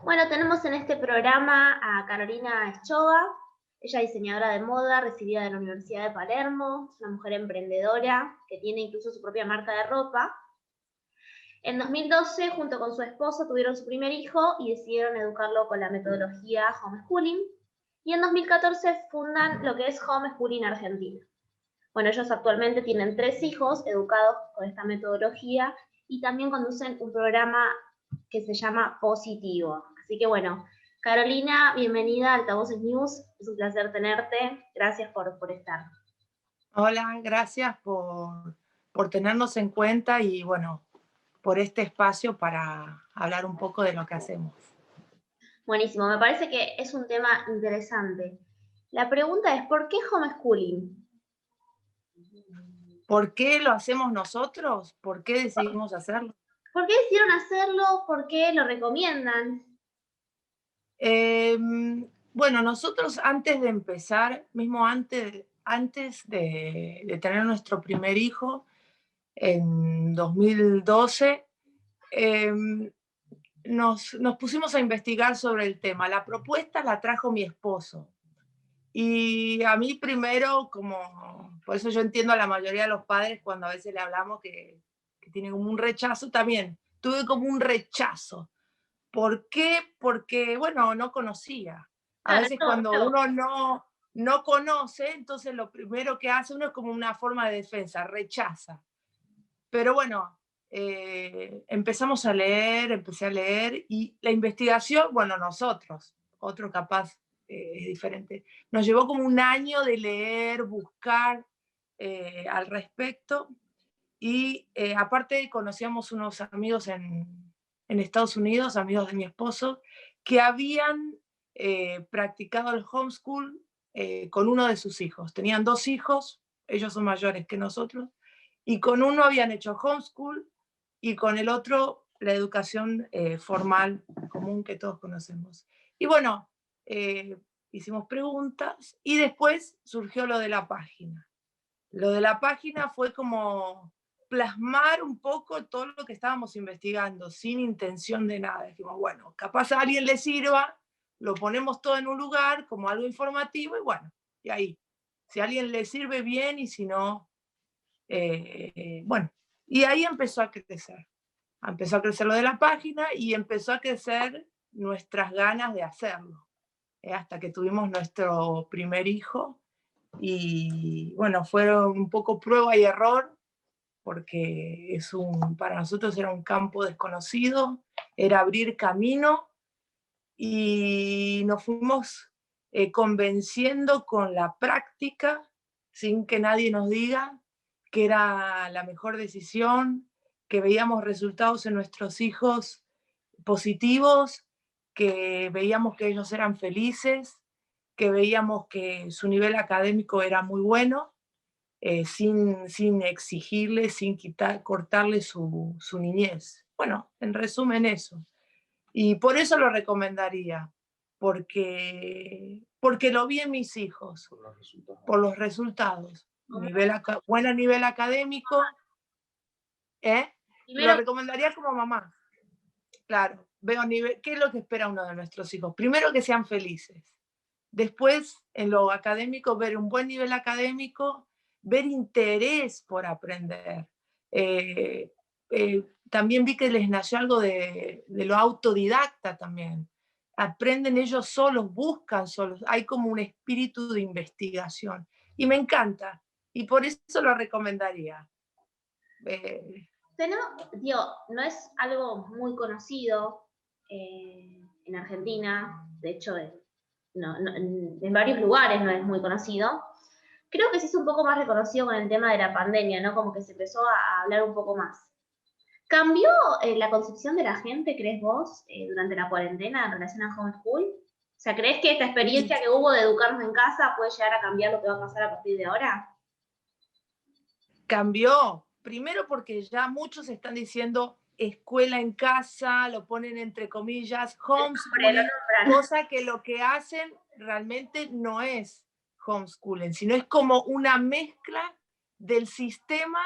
Bueno, tenemos en este programa a Carolina Eschoga. Ella es diseñadora de moda, recibida de la Universidad de Palermo, es una mujer emprendedora que tiene incluso su propia marca de ropa. En 2012, junto con su esposo, tuvieron su primer hijo y decidieron educarlo con la metodología homeschooling. Y en 2014 fundan lo que es Homeschooling Argentina. Bueno, ellos actualmente tienen 3 hijos educados con esta metodología y también conducen un programa que se llama Positivo. Así que bueno, Carolina, bienvenida a Altavoces News. Es un placer tenerte. Gracias por estar. Hola, gracias por tenernos en cuenta y bueno, por este espacio para hablar un poco de lo que hacemos. Buenísimo, me parece que es un tema interesante. La pregunta es, ¿por qué homeschooling? ¿Por qué lo hacemos nosotros? ¿Por qué decidimos hacerlo? ¿Por qué decidieron hacerlo? ¿Por qué lo recomiendan? Bueno, nosotros antes de empezar, mismo antes de tener nuestro primer hijo, en 2012, nos pusimos a investigar sobre el tema. La propuesta la trajo mi esposo. Y a mí primero, por eso yo entiendo a la mayoría de los padres cuando a veces le hablamos que tienen como un rechazo también. Tuve como un rechazo. ¿Por qué? Porque, bueno, no conocía. A Claro, veces no, cuando uno no conoce, entonces lo primero que hace uno es como una forma de defensa, rechaza. Pero bueno, empezamos a leer, empecé a leer y la investigación, bueno, nosotros, otro capaz es diferente, nos llevó como un año de leer, buscar al respecto y aparte conocíamos unos amigos en Estados Unidos, amigos de mi esposo, que habían practicado el homeschool con uno de sus hijos. Tenían 2 hijos, ellos son mayores que nosotros, y con uno habían hecho homeschool y con el otro la educación formal común que todos conocemos. Y bueno, eh, hicimos preguntas y después surgió lo de la página. Lo de la página fue como plasmar un poco todo lo que estábamos investigando, sin intención de nada. Dijimos, bueno, capaz a alguien le sirva, lo ponemos todo en un lugar como algo informativo y bueno, y ahí. Si a alguien le sirve bien y si no, bueno, y ahí empezó a crecer. Empezó a crecer lo de la página y empezó a crecer nuestras ganas de hacerlo, hasta que tuvimos nuestro primer hijo. Y bueno, fueron un poco prueba y error, porque para nosotros era un campo desconocido, era abrir camino y nos fuimos convenciendo con la práctica, sin que nadie nos diga que era la mejor decisión, que veíamos resultados en nuestros hijos positivos, que veíamos que ellos eran felices, que veíamos que su nivel académico era muy bueno, sin exigirle, sin cortarle su niñez. Bueno, en resumen eso. Y por eso lo recomendaría, porque lo vi en mis hijos, por los resultados. Buen nivel académico, lo Primero, recomendaría como mamá. Claro, veo qué es lo que espera uno de nuestros hijos. Primero que sean felices. Después, en lo académico, ver un buen nivel académico, ver interés por aprender. Eh, También vi que les nació algo de lo autodidacta también. Aprenden ellos solos, buscan solos. Hay como un espíritu de investigación. Y me encanta. Y por eso lo recomendaría. tenemos, digo, no es algo muy conocido en Argentina, de hecho, en varios lugares no es muy conocido. Creo que se hizo un poco más reconocido con el tema de la pandemia, ¿no? Como que se empezó a hablar un poco más. ¿Cambió la concepción de la gente, crees vos, durante la cuarentena en relación a homeschool? O sea, ¿crees que esta Y experiencia que hubo de educarnos en casa puede llegar a cambiar lo que va a pasar a partir de ahora? cambió. Primero porque ya muchos están diciendo escuela en casa, lo ponen entre comillas, Hombre, lo homeschooling, nombran. cosa que lo que hacen realmente no es homeschooling, sino es como una mezcla del sistema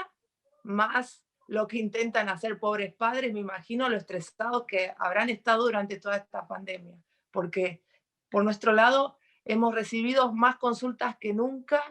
más lo que intentan hacer pobres padres, me imagino lo estresados que habrán estado durante toda esta pandemia, porque por nuestro lado hemos recibido más consultas que nunca,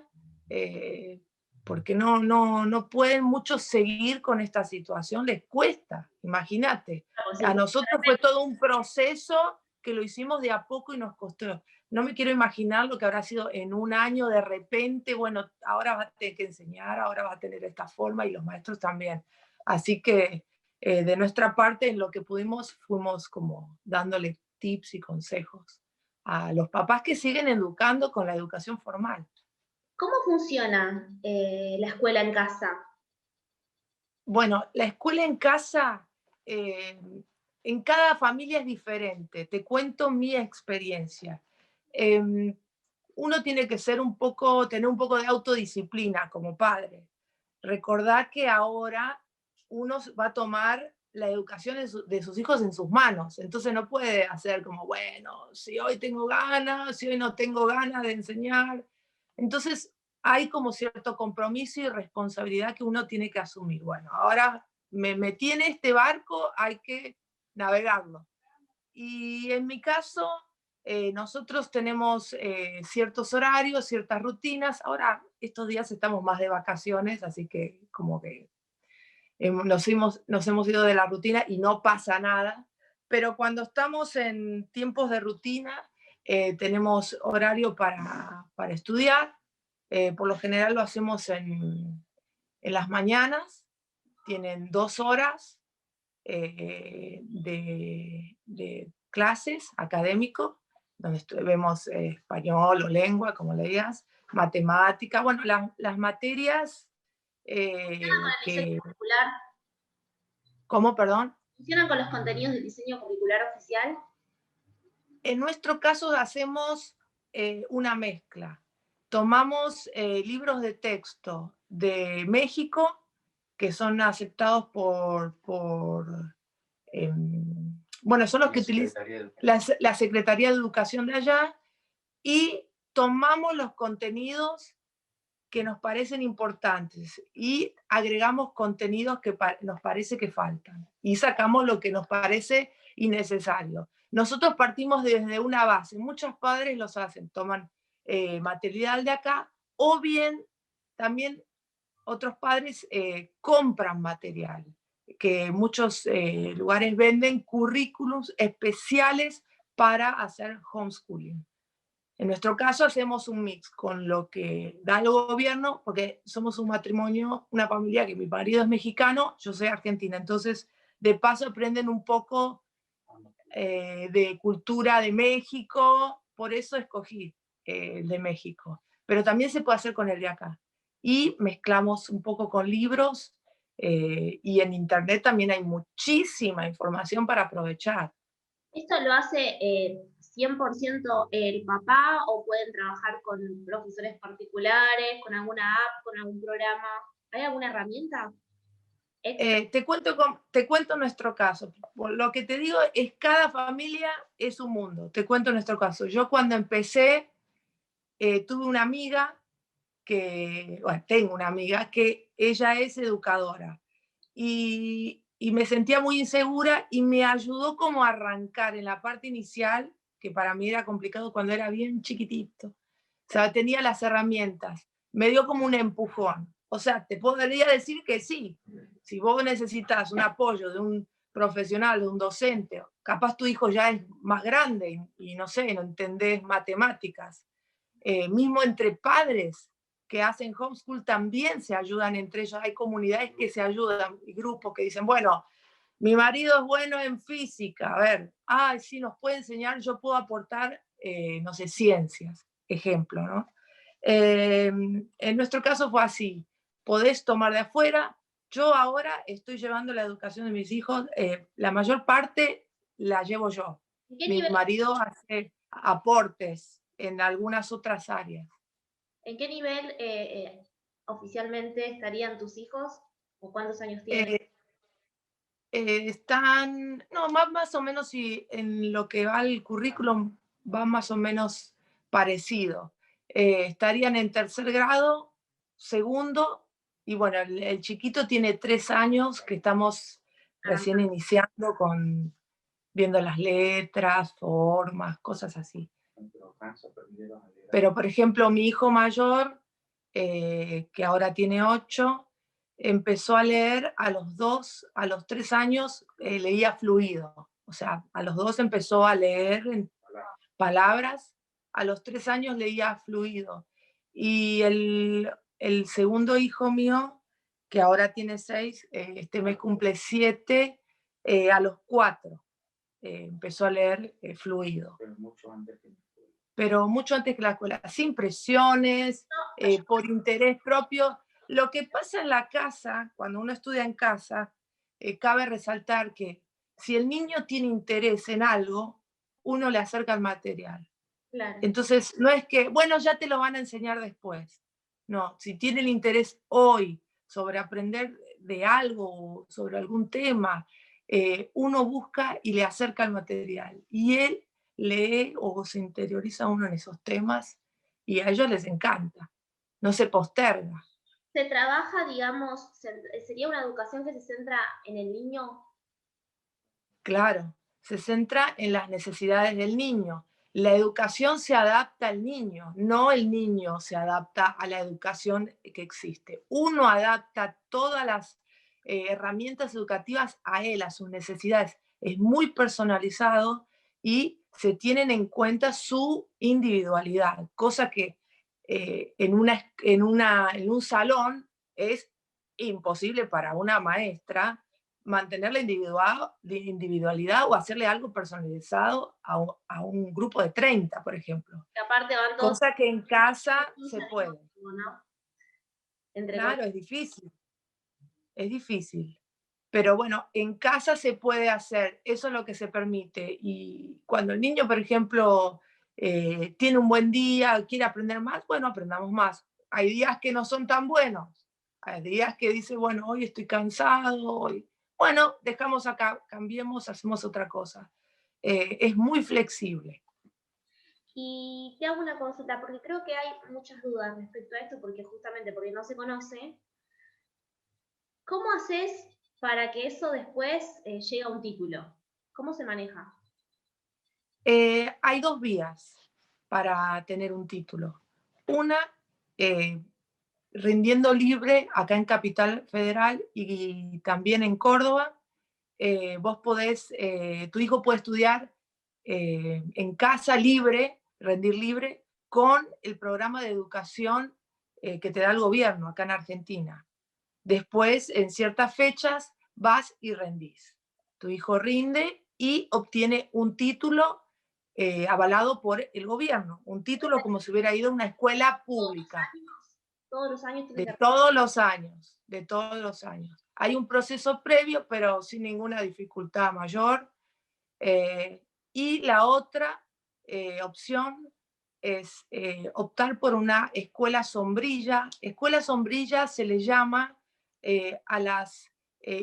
porque no pueden muchos seguir con esta situación, les cuesta, imagínate. A nosotros fue todo un proceso que lo hicimos de a poco y nos costó. No me quiero imaginar lo que habrá sido en un año de repente, bueno, ahora vas a tener que enseñar, ahora vas a tener esta forma y los maestros también. Así que de nuestra parte, en lo que pudimos, fuimos como dándole tips y consejos a los papás que siguen educando con la educación formal. ¿Cómo funciona la escuela en casa? Bueno, la escuela en casa, en cada familia es diferente. Te cuento mi experiencia. Uno tiene que tener un poco de autodisciplina como padre. Recordar que ahora uno va a tomar la educación de sus hijos en sus manos. Entonces no puede hacer como, bueno, si hoy tengo ganas, si hoy no tengo ganas de enseñar. Entonces hay como cierto compromiso y responsabilidad que uno tiene que asumir. Bueno, ahora me metí en este barco, hay que navegarlo. Y en mi caso, nosotros tenemos ciertos horarios, ciertas rutinas. Ahora, estos días estamos más de vacaciones, así que como que nos hemos ido de la rutina y no pasa nada. Pero cuando estamos en tiempos de rutina, tenemos horario para estudiar. Por lo general lo hacemos en las mañanas. Tienen 2 horas de clases académico, donde vemos español o lengua, como le digas, matemática, bueno, las materias que... Curricular. ¿Cómo, perdón? ¿Funcionan con los contenidos del diseño curricular oficial? En nuestro caso hacemos una mezcla. Tomamos libros de texto de México que son aceptados bueno, son los que utiliza la Secretaría de Educación de allá, y tomamos los contenidos que nos parecen importantes y agregamos contenidos que nos parece que faltan y sacamos lo que nos parece innecesario. Nosotros partimos desde una base, muchos padres los hacen, toman material de acá, o bien también otros padres compran material, que muchos lugares venden currículums especiales para hacer homeschooling. En nuestro caso hacemos un mix con lo que da el gobierno, porque somos un matrimonio, una familia que mi marido es mexicano, yo soy argentina, entonces de paso aprenden un poco de cultura de México, por eso escogí el de México, pero también se puede hacer con el de acá. Y mezclamos un poco con libros y en internet también hay muchísima información para aprovechar. ¿Esto lo hace 100% el papá o pueden trabajar con profesores particulares, con alguna app, con algún programa? ¿Hay alguna herramienta? Te cuento nuestro caso. Lo que te digo es cada familia es un mundo. Te cuento nuestro caso. Yo cuando empecé tuve una amiga bueno, tengo una amiga que ella es educadora y me sentía muy insegura y me ayudó como a arrancar en la parte inicial, que para mí era complicado cuando era bien chiquitito. O sea, tenía las herramientas, me dio como un empujón. O sea, te podría decir que sí, si vos necesitas un apoyo de un profesional, de un docente, capaz tu hijo ya es más grande y no sé, no entendés matemáticas, mismo entre padres que hacen homeschool también se ayudan entre ellos. Hay comunidades que se ayudan y grupos que dicen, bueno, mi marido es bueno en física, a ver, sí, nos puede enseñar, yo puedo aportar, no sé, ciencias, ejemplo, ¿no? En nuestro caso fue así, podés tomar de afuera. Yo ahora estoy llevando la educación de mis hijos, la mayor parte la llevo yo. Mi marido hace aportes en algunas otras áreas. ¿En qué nivel oficialmente estarían tus hijos? ¿O cuántos años tienen? Están, no, más o menos, y en lo que va al currículum va más o menos parecido. Estarían en tercer grado, segundo Y bueno, el chiquito tiene 3 años, que estamos recién iniciando viendo las letras, formas, cosas así. Pero, por ejemplo, mi hijo mayor, que ahora tiene 8, empezó a leer a los 3 años, leía fluido. O sea, a los 2 empezó a leer en palabras, a los 3 años leía fluido. Y el segundo hijo mío, que ahora tiene 6, este mes cumple 7, a los 4 empezó a leer fluido. Pero mucho antes que la escuela, sin presiones, por interés propio. Lo que pasa en la casa, cuando uno estudia en casa, cabe resaltar que si el niño tiene interés en algo, uno le acerca el material. Claro. Entonces, no es que, bueno, ya te lo van a enseñar después. No, si tiene el interés hoy sobre aprender de algo, sobre algún tema, uno busca y le acerca el material. Y él lee o se interioriza uno en esos temas y a ellos les encanta. No se posterga. Se trabaja, digamos, sería una educación que se centra en el niño. Claro, se centra en las necesidades del niño. La educación se adapta al niño, no el niño se adapta a la educación que existe. Uno adapta todas las herramientas educativas a él, a sus necesidades. Es muy personalizado y se tienen en cuenta su individualidad, cosa que en un salón es imposible para una maestra mantener la individualidad o hacerle algo personalizado a un grupo de 30, por ejemplo. Que aparte van todos. Cosa que en casa se puede. ¿No? Claro, es difícil. Es difícil. Pero bueno, en casa se puede hacer, eso es lo que se permite. Y cuando el niño, por ejemplo, tiene un buen día, quiere aprender más, bueno, aprendamos más. Hay días que no son tan buenos. Hay días que dice, bueno, hoy estoy cansado, hoy. Bueno, dejamos acá, cambiemos, hacemos otra cosa. Es muy flexible. Y te hago una consulta, porque creo que hay muchas dudas respecto a esto, porque justamente porque no se conoce. ¿Cómo haces para que eso después llegue a un título? ¿Cómo se maneja? Hay 2 vías para tener un título. Una, rindiendo libre acá en Capital Federal y también en Córdoba. Vos podés, tu hijo puede estudiar en casa libre, rendir libre, con el programa de educación que te da el gobierno acá en Argentina. Después, en ciertas fechas, vas y rendís. Tu hijo rinde y obtiene un título avalado por el gobierno, un título como si hubiera ido a una escuela pública. Todos los años tiene De todos los años, de todos los años. Hay un proceso previo, pero sin ninguna dificultad mayor. Y la otra opción es optar por una escuela sombrilla. Escuela sombrilla se le llama a las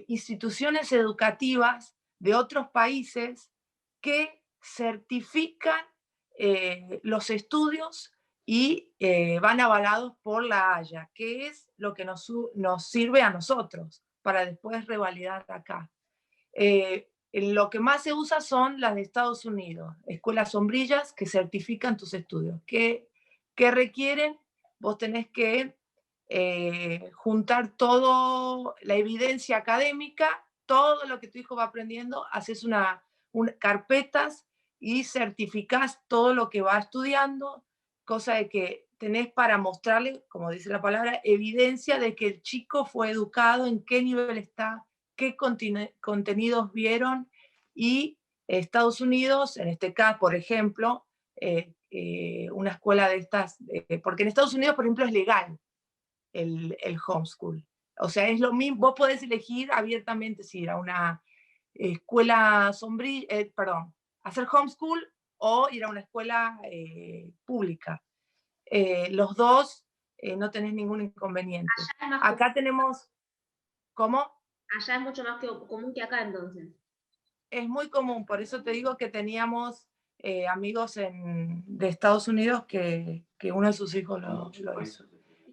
instituciones educativas de otros países que certifican los estudios y van avalados por la Haya, que es lo que nos sirve a nosotros para después revalidar acá. Lo que más se usa son las de Estados Unidos, escuelas sombrillas que certifican tus estudios. ¿Qué requieren? Vos tenés que juntar toda la evidencia académica, todo lo que tu hijo va aprendiendo, haces carpetas y certificás todo lo que va estudiando, cosa de que tenés para mostrarle, como dice la palabra, evidencia de que el chico fue educado, en qué nivel está, qué contenidos vieron. Y Estados Unidos, en este caso, por ejemplo, una escuela de estas, porque en Estados Unidos, por ejemplo, es legal el homeschool. O sea, es lo mismo, vos podés elegir abiertamente si ir a una escuela sombrilla, perdón, hacer homeschool o ir a una escuela pública. Los dos no tenés ningún inconveniente. Acá tenemos, ¿cómo? Allá es mucho más común que acá, entonces. Es muy común, por eso te digo que teníamos amigos de Estados Unidos que uno de sus hijos lo hizo.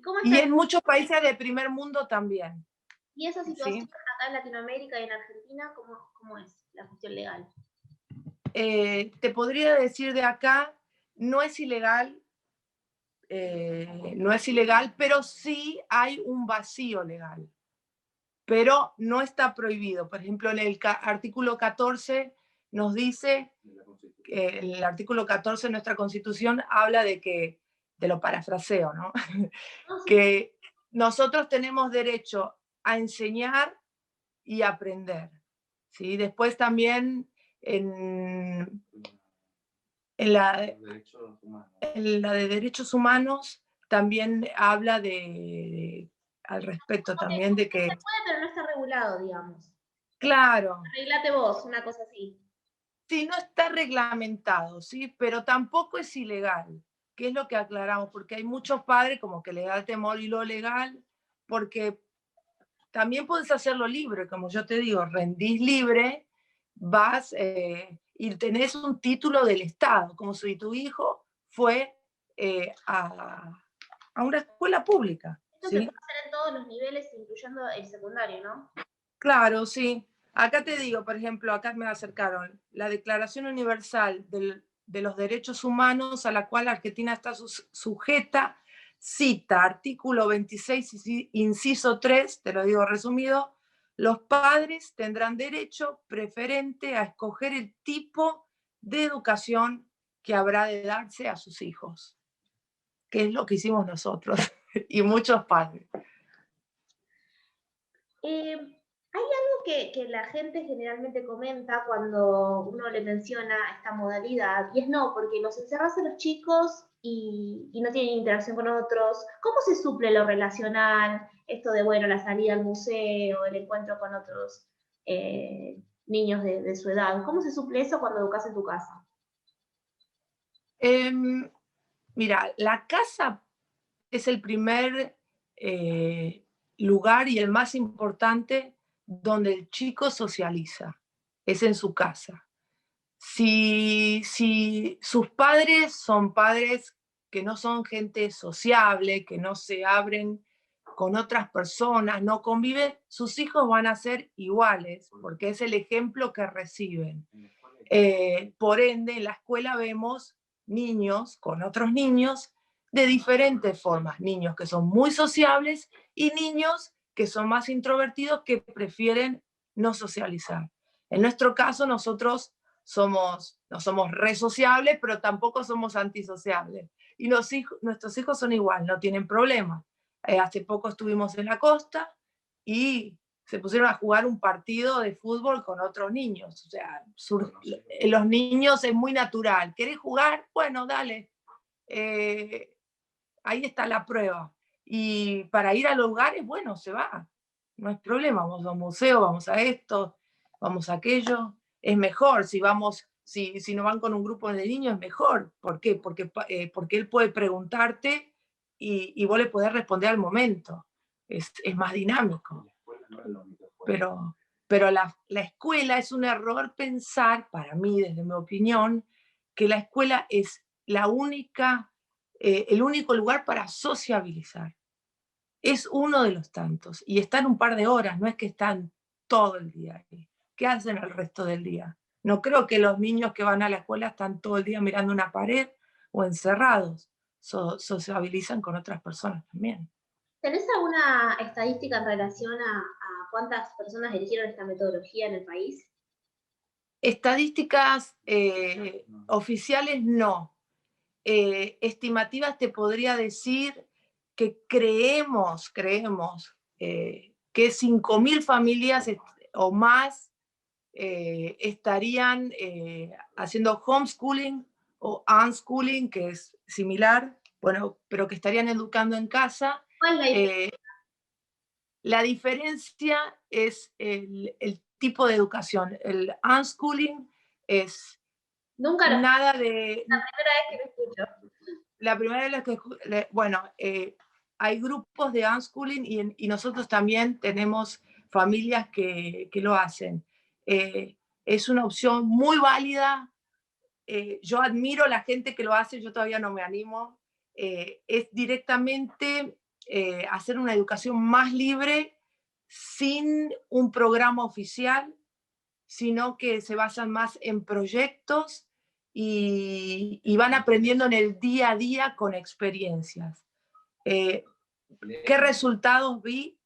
cómo Y está en muchos países de primer mundo también. y esa situación ¿Sí? acá en Latinoamérica y en Argentina, cómo es la cuestión legal? Te podría decir de acá, no es ilegal, no es ilegal, pero sí hay un vacío legal. Pero no está prohibido. Por ejemplo, en el artículo 14 nos dice, el artículo 14 de nuestra Constitución habla de que, te lo parafraseo, ¿no? No, sí, Que nosotros tenemos derecho a enseñar y aprender. ¿Sí? Después también en la de derechos humanos también habla al respecto también de se que, puede, pero no está regulado, digamos. claro, Arreglate vos, una cosa así. sí, no está reglamentado, ¿sí? Pero tampoco es ilegal, que es lo que aclaramos, porque hay muchos padres como que les da temor y lo legal, porque también puedes hacerlo libre, como yo te digo, rendís libre, vas y tenés un título del Estado, como si tu hijo fue a una escuela pública, Esto se ¿sí? puede hacer en todos los niveles, incluyendo el secundario, ¿no? Claro, sí. Acá te digo, por ejemplo, acá me acercaron la Declaración Universal de los Derechos Humanos a la cual Argentina está sujeta, cita artículo 26, inciso 3, te lo digo resumido, los padres tendrán derecho preferente a escoger el tipo de educación que habrá de darse a sus hijos, que es lo que hicimos nosotros y muchos padres. Hay algo que la gente generalmente comenta cuando uno le menciona esta modalidad, y es no, porque los encerrás a los chicos y no tienen interacción con otros. ¿Cómo se suple lo relacional? Esto de, bueno, la salida al museo, el encuentro con otros niños de su edad. ¿Cómo se suple eso cuando educas en tu casa? Mira, la casa es el primer lugar y el más importante donde el chico socializa, es en su casa. Si sus padres son padres que no son gente sociable, que no se abren con otras personas, no conviven, sus hijos van a ser iguales, porque es el ejemplo que reciben. Por ende, en la escuela vemos niños con otros niños de diferentes formas, niños que son muy sociables y niños que son más introvertidos que prefieren no socializar. En nuestro caso, nosotros no somos re sociables, pero tampoco somos antisociables. Y nuestros hijos son igual, no tienen problemas. Hace poco estuvimos en la costa y se pusieron a jugar un partido de fútbol con otros niños. O sea, los niños es muy natural. ¿Querés jugar? Bueno, dale. Ahí está la prueba. Y para ir a los lugares, bueno, se va. No es problema. Vamos a un museo, vamos a esto, vamos a aquello. Es mejor si no van con un grupo de niños, es mejor. ¿Por qué? Porque él puede preguntarte y vos le podés responder al momento. Es más dinámico. Pero la escuela es un error pensar, para mí, desde mi opinión, que la escuela es el único lugar para sociabilizar. Es uno de los tantos. Y están un par de horas, no es que están todo el día ahí. ¿Qué hacen el resto del día? No creo que los niños que van a la escuela están todo el día mirando una pared o encerrados. Sociabilizan con otras personas también. ¿Tenés alguna estadística en relación a cuántas personas eligieron esta metodología en el país? Estadísticas oficiales no. Estimativas te podría decir que creemos que 5.000 familias o más estarían haciendo homeschooling o unschooling, que es similar, bueno, pero que estarían educando en casa. ¿Cuál es la diferencia? La diferencia es el tipo de educación. El unschooling es Nunca lo, nada de... la primera vez que lo escucho. La primera vez que... Bueno, hay grupos de unschooling y nosotros también tenemos familias que lo hacen. Es una opción muy válida. Yo admiro a la gente que lo hace, yo todavía no me animo. Es directamente hacer una educación más libre sin un programa oficial, sino que se basan más en proyectos y van aprendiendo en el día a día con experiencias. ¿Qué resultados vi?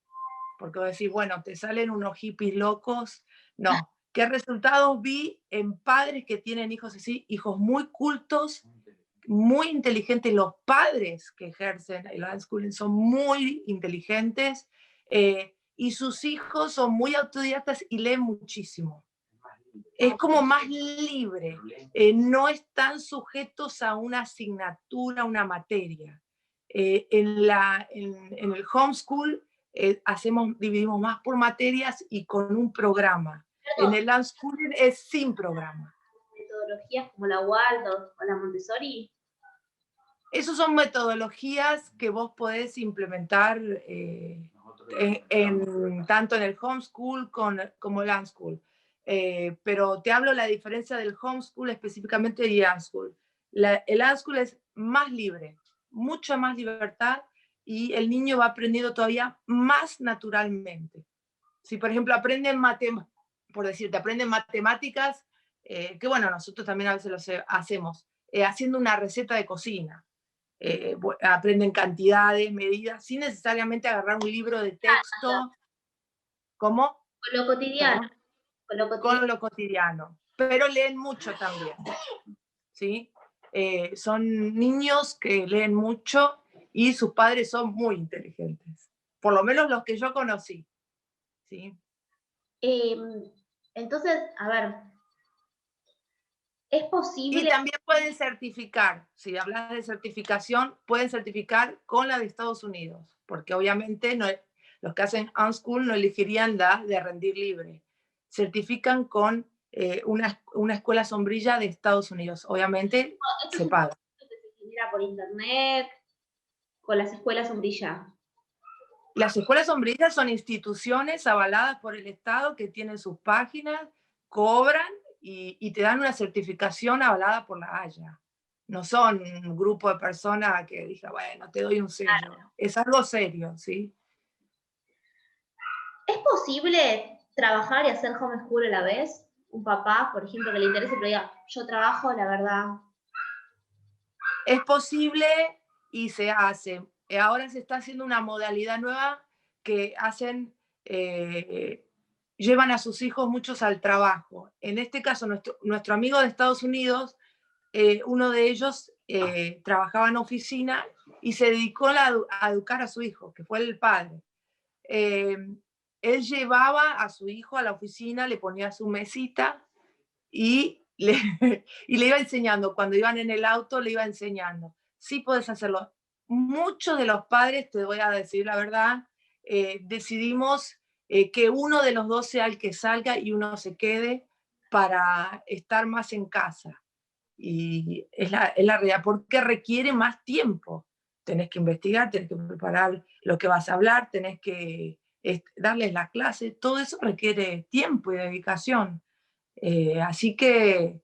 Porque vos decís, bueno, te salen unos hippies locos. No. ¿Qué resultados vi en padres que tienen hijos así, hijos muy cultos, muy inteligentes? Los padres que ejercen el unschooling son muy inteligentes, y sus hijos son muy autodidactas y leen muchísimo. Es como más libre, no están sujetos a una asignatura, una materia. En el homeschool dividimos más por materias y con un programa. En el unschooling es sin programa. Metodologías como la Waldorf o la Montessori. Esas son metodologías que vos podés implementar tanto en el homeschool como el unschool. Pero te hablo la diferencia del homeschool específicamente y unschool. El unschool es más libre, mucha más libertad, y el niño va aprendiendo todavía más naturalmente. Si, por ejemplo, aprenden matemáticas, que bueno, nosotros también a veces lo hacemos, haciendo una receta de cocina. Aprenden cantidades, medidas, sin necesariamente agarrar un libro de texto. ¿Cómo? Con lo cotidiano. Con lo cotidiano. Pero leen mucho también. ¿Sí? Son niños que leen mucho y sus padres son muy inteligentes. Por lo menos los que yo conocí. ¿Sí? Entonces, a ver, ¿es posible? Y también pueden certificar, si hablas de certificación, pueden certificar con la de Estados Unidos, porque obviamente los que hacen unschool no elegirían la de rendir libre. Certifican con una escuela sombrilla de Estados Unidos. Obviamente se paga. ¿Esto que se genera por internet, con las escuelas sombrilla? Las escuelas sombrillas son instituciones avaladas por el Estado que tienen sus páginas, cobran y te dan una certificación avalada por la Haya. No son un grupo de personas que diga, bueno, te doy un sello. Claro. Es algo serio, ¿sí? ¿Es posible trabajar y hacer homeschool a la vez? Un papá, por ejemplo, que le interese, pero diga, yo trabajo, la verdad. Es posible y se hace. Ahora se está haciendo una modalidad nueva que hacen, llevan a sus hijos muchos al trabajo. En este caso, nuestro amigo de Estados Unidos, uno de ellos trabajaba en oficina y se dedicó a educar a su hijo, que fue el padre. Él llevaba a su hijo a la oficina, le ponía su mesita y le iba enseñando. Cuando iban en el auto, le iba enseñando. Sí puedes hacerlo. Muchos de los padres, te voy a decir la verdad, decidimos que uno de los dos sea el que salga y uno se quede para estar más en casa. Y es la realidad, porque requiere más tiempo. Tenés que investigar, tenés que preparar lo que vas a hablar, tenés que darles la clase, todo eso requiere tiempo y dedicación. Así que,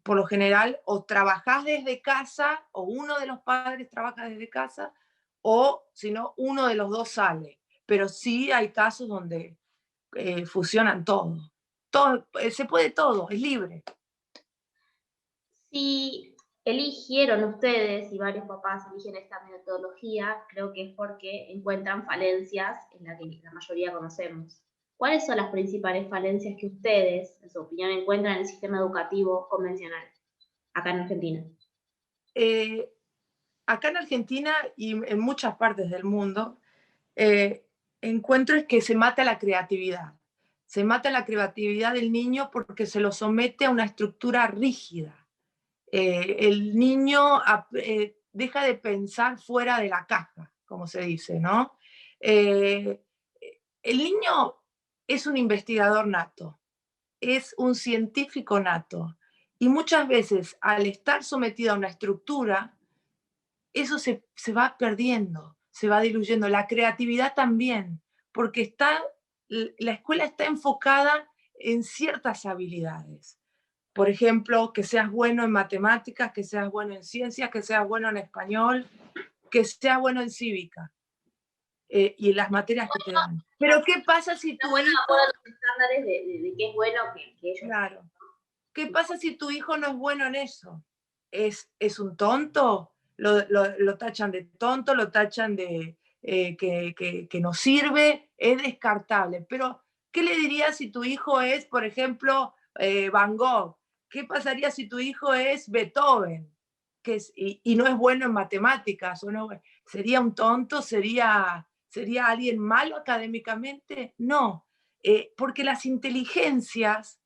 por lo general, o trabajás desde casa, o uno de los padres trabaja desde casa, o si no, uno de los dos sale. Pero sí hay casos donde fusionan todo. Se puede todo, es libre. Si eligieron ustedes y varios papás eligen esta metodología, creo que es porque encuentran falencias en las que la mayoría conocemos. ¿Cuáles son las principales falencias que ustedes, en su opinión, encuentran en el sistema educativo convencional acá en Argentina? Acá en Argentina y en muchas partes del mundo, encuentro es que se mata la creatividad. Se mata la creatividad del niño porque se lo somete a una estructura rígida. El niño deja de pensar fuera de la caja, como se dice, ¿no? El niño es un investigador nato, es un científico nato, y muchas veces al estar sometido a una estructura, eso se va perdiendo, se va diluyendo. La creatividad también, porque la escuela está enfocada en ciertas habilidades. Por ejemplo, que seas bueno en matemáticas, que seas bueno en ciencias, que seas bueno en español, que seas bueno en cívica. y las materias que te dan. Pero ¿qué pasa si tu hijo... los estándares de qué es bueno que ellos... Claro. ¿Qué pasa si tu hijo no es bueno en eso? ¿Es un tonto? Lo tachan de tonto, lo tachan de que no sirve, es descartable. Pero, ¿qué le dirías si tu hijo es, por ejemplo, Van Gogh? ¿Qué pasaría si tu hijo es Beethoven? Y no es bueno en matemáticas, ¿o no? ¿Sería un tonto? ¿Sería alguien malo académicamente? No, porque las inteligencias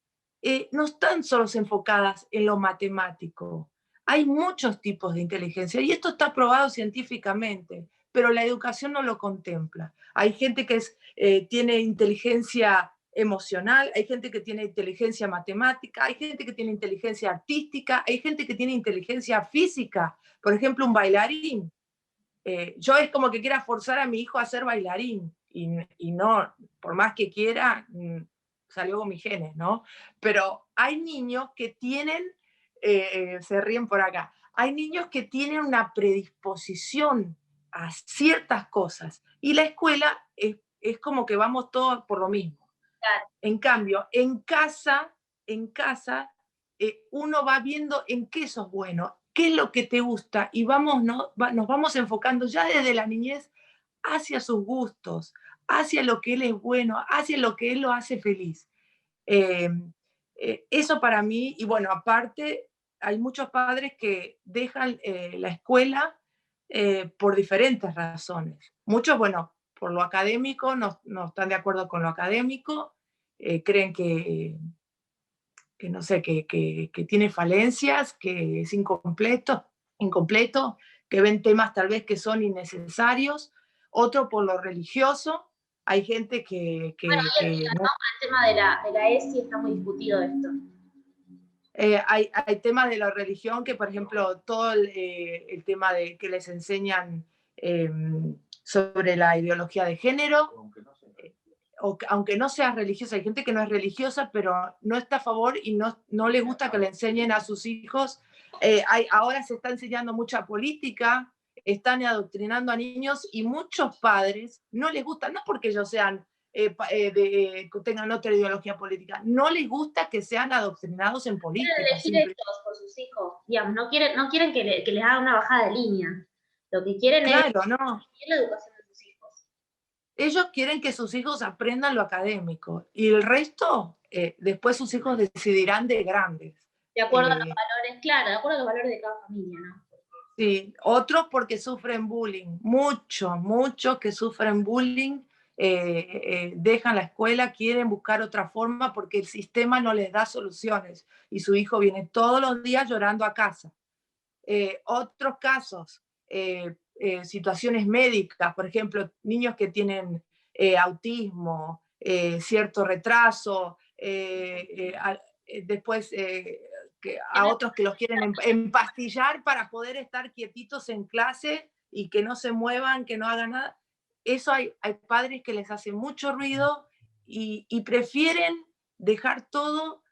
no están solo enfocadas en lo matemático. Hay muchos tipos de inteligencia y esto está probado científicamente, pero la educación no lo contempla. Hay gente que tiene inteligencia emocional, hay gente que tiene inteligencia matemática, hay gente que tiene inteligencia artística, hay gente que tiene inteligencia física. Por ejemplo, un bailarín. Yo es como que quiera forzar a mi hijo a ser bailarín y no, por más que quiera, salió con mis genes, ¿no? Pero hay niños que tienen, se ríen por acá, hay niños que tienen una predisposición a ciertas cosas y la escuela es como que vamos todos por lo mismo. Claro. En cambio, en casa, uno va viendo en qué sos bueno, qué es lo que te gusta y nos vamos enfocando ya desde la niñez hacia sus gustos, hacia lo que él es bueno, hacia lo que él lo hace feliz. Eso para mí, y bueno, aparte, hay muchos padres que dejan la escuela por diferentes razones. Muchos, bueno, por lo académico, no están de acuerdo con lo académico, creen que no sé, que tiene falencias, que es incompleto, que ven temas tal vez que son innecesarios, otro por lo religioso. Hay gente que Bueno, hoy en día, ¿no? El tema de la ESI está muy discutido esto. Hay temas de la religión que, por ejemplo, todo el tema de que les enseñan sobre la ideología de género, aunque no seas religiosa, hay gente que no es religiosa, pero no está a favor y no le gusta que le enseñen a sus hijos. Ahora se está enseñando mucha política, están adoctrinando a niños y muchos padres no les gusta, no porque ellos sean tengan otra ideología política, no les gusta que sean adoctrinados en política. Quieren elegir ellos por sus hijos, digamos, no quieren que les hagan una bajada de línea. Lo que quieren es no. la educación de sus hijos. Ellos quieren que sus hijos aprendan lo académico y el resto, después sus hijos decidirán de grandes. De acuerdo a los valores, claro, de acuerdo a los valores de cada familia, ¿no? Sí, otros porque sufren bullying, muchos que sufren bullying, dejan la escuela, quieren buscar otra forma porque el sistema no les da soluciones y su hijo viene todos los días llorando a casa. Otros casos, situaciones médicas, por ejemplo, niños que tienen autismo, cierto retraso, después a otros que los quieren empastillar para poder estar quietitos en clase y que no se muevan, que no hagan nada. Eso hay padres que les hace mucho ruido y prefieren dejar todo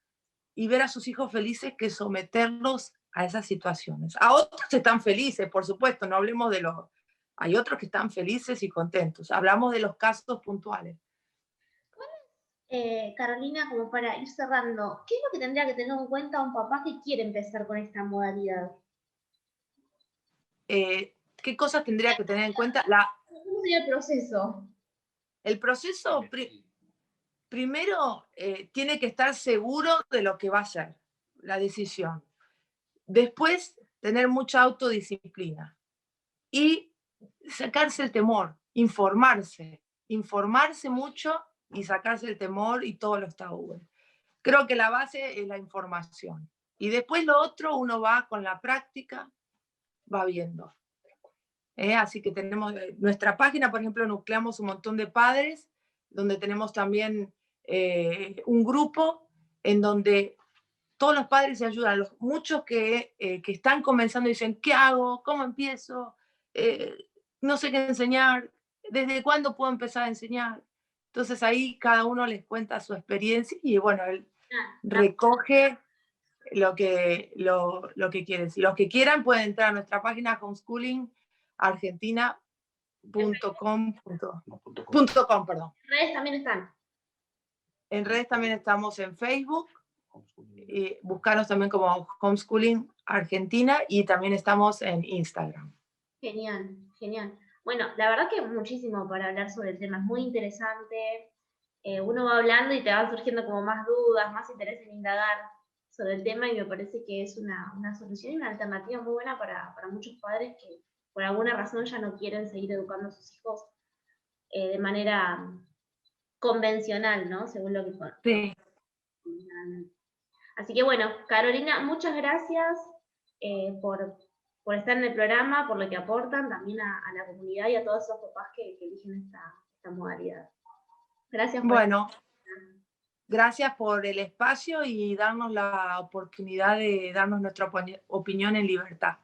y ver a sus hijos felices que someterlos a esas situaciones. A otros están felices, por supuesto, no hablemos de los... Hay otros que están felices y contentos. Hablamos de los casos puntuales. Carolina, como para ir cerrando, ¿qué es lo que tendría que tener en cuenta un papá que quiere empezar con esta modalidad? ¿Qué cosas tendría que tener en cuenta? ¿Cómo sería el proceso? El proceso, primero, tiene que estar seguro de lo que va a hacer, la decisión. Después, tener mucha autodisciplina. Y sacarse el temor, informarse mucho y sacarse el temor y todos los tabúes. Creo que la base es la información. Y después lo otro, uno va con la práctica, va viendo. Así que tenemos nuestra página, por ejemplo, nucleamos un montón de padres, donde tenemos también un grupo en donde todos los padres se ayudan. Muchos que están comenzando dicen, ¿qué hago? ¿Cómo empiezo? No sé qué enseñar. ¿Desde cuándo puedo empezar a enseñar? Entonces ahí cada uno les cuenta su experiencia y bueno, él recoge lo que quieren. Si los que quieran pueden entrar a nuestra página Homeschooling Argentina perdón. En redes también están. En redes también estamos en Facebook, y buscarnos también como Homeschooling Argentina, y también estamos en Instagram. Genial, genial. Bueno, la verdad que muchísimo para hablar sobre el tema, es muy interesante. Uno va hablando y te van surgiendo como más dudas, más interés en indagar sobre el tema, y me parece que es una solución y una alternativa muy buena para muchos padres que por alguna razón ya no quieren seguir educando a sus hijos de manera convencional, ¿no? Según lo que Sí. Así que bueno, Carolina, muchas gracias por estar en el programa, por lo que aportan también a la comunidad y a todos esos papás que eligen esta modalidad. Gracias por Bueno, gracias por el espacio y darnos la oportunidad de darnos nuestra opinión en libertad.